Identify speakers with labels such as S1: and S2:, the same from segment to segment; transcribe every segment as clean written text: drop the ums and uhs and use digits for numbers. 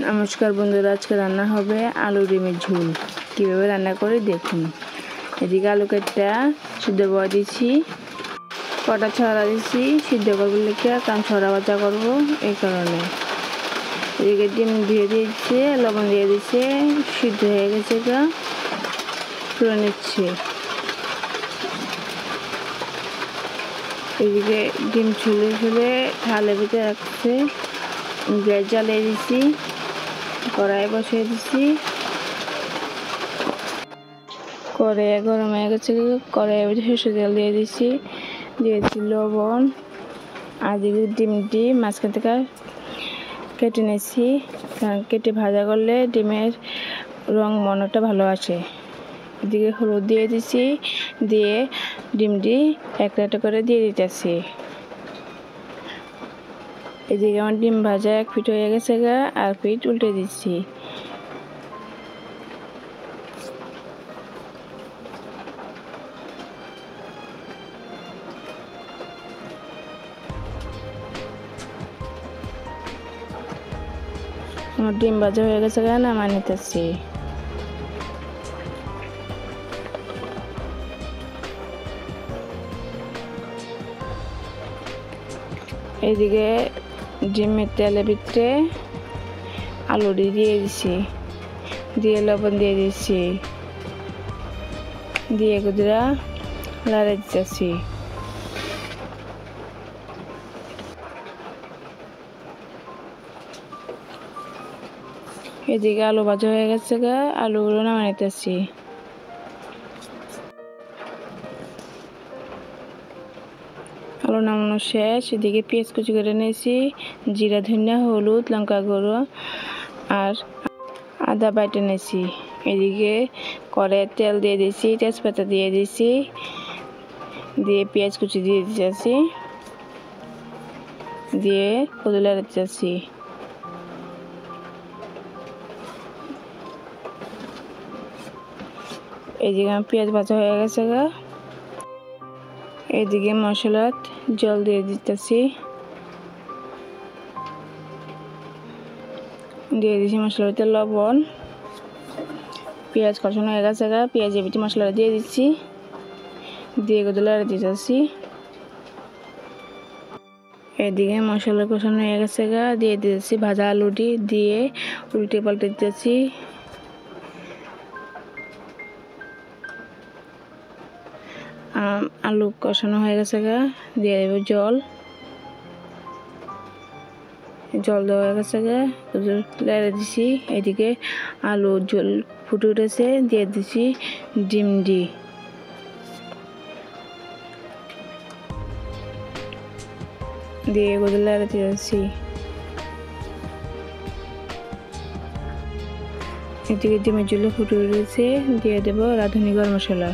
S1: নমস্কার বন্ধুরা, আজকে রান্না হবে আলু ডিমের ঝোল। কীভাবে রান্না করে দেখুন। এদিকে আলু কেটে সিদ্ধ বয়া দিচ্ছি, কটা ছড়া দিচ্ছি সিদ্ধ করবো লিখে, কারণ ছড়া ভাজা করবো এই কারণে। এদিকে ডিম দিয়ে দিচ্ছে, লবণ দিয়ে দিচ্ছে, সিদ্ধ হয়ে গেছে, তুলে নিচ্ছে। এদিকে ডিম ছুলে ছুলে থালের ভিতরে রাখছে, গ্যাস জ্বালিয়ে দিচ্ছি, কড়াই বসিয়ে দিচ্ছি। কড়াই গরম হয়ে গেছে, কড়াইয়ের ভিতরে সরষের তেল দিয়ে দিচ্ছি, দিয়েছি লবণ। আর দিকে ডিমটি মাঝখান থেকে কেটে নিয়েছি, কারণ কেটে ভাজা করলে ডিমের রং মনটা ভালো আসে। এদিকে হলুদ দিয়ে দিচ্ছি, দিয়ে ডিমটি একটা একটা করে দিয়ে দিতেছি। এদিকে আমার ডিম ভাজা এক পিঠ হয়ে গেছে, আর পিঠ উল্টে দিচ্ছি। আমার ডিম ভাজা হয়ে গেছে, নামিয়ে নিতেছি। এদিকে ডিমের তেলের ভিতরে আলুটি দিয়ে দিচ্ছি, দিয়ে লবণ দিয়ে দিচ্ছি, দিয়ে গুদরা লাড়ে দিতেছি। এদিকে আলু ভাজা হয়ে গেছে, আলুগুলো নামিয়ে নিতেছি। আলু নামানো শেষ। এদিকে পেঁয়াজ কুচি করে নিয়েছি, জিরা, ধনিয়া, হলুদ, লঙ্কা গুঁড়ো আর আদা বেটে নিয়েছি। এদিকে কড়াইয়ে তেল দিয়ে দিয়েছি, তেজপাতা দিয়ে দিয়েছি, দিয়ে পেঁয়াজ কুচি দিয়ে দিতেছি, দিয়ে কদুলা দিতেছি। এদিকে আমার পেঁয়াজ ভাজা হয়ে গেছে, এদিকে মশলাত জল দিয়ে দিতেছি, দিয়ে দিচ্ছি মশলার ভিতরে লবণ। পেঁয়াজ কষানো হয়ে গেছে, পেঁয়াজের ভিতরে মশলাটা দিয়ে দিচ্ছি, দিয়ে কদুলা দিতেছি। এদিকে মশলা কষানো হয়ে গেছে, দিয়ে দিতেছি ভাজা আলুটি, দিয়ে উল্টে পাল্টে দিতেছি। আলু কষানো হয়ে গেছে, দিয়ে দেবো জল। জল দেওয়া হয়ে গেছে, লেড়ে দিছি। এদিকে আলু জল ফুটে উঠেছে, দিয়ে দিচ্ছি ডিম, দিয়ে এগুলো লেড়ে দিয়েছি। এদিকে ডিমের ঝোল ফুটে উঠেছে, দিয়ে দেবো রাঁধুনি গরম মশলা,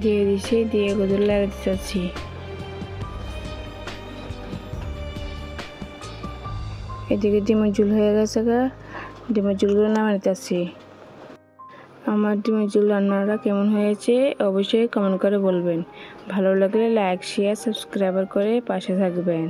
S1: দিয়ে দিচ্ছি, দিয়ে এগুলো লেড়ে দিতেছি। এদিকে ডিমের ঝোল হয়ে গেছে, ডিমের ঝোলগুলো নামিয়ে নিতেছি। আমার ডিমের ঝোল রান্নাটা কেমন হয়েছে অবশ্যই কমেন্ট করে বলবেন। ভালো লাগলে লাইক, শেয়ার, সাবস্ক্রাইব করে পাশে থাকবেন।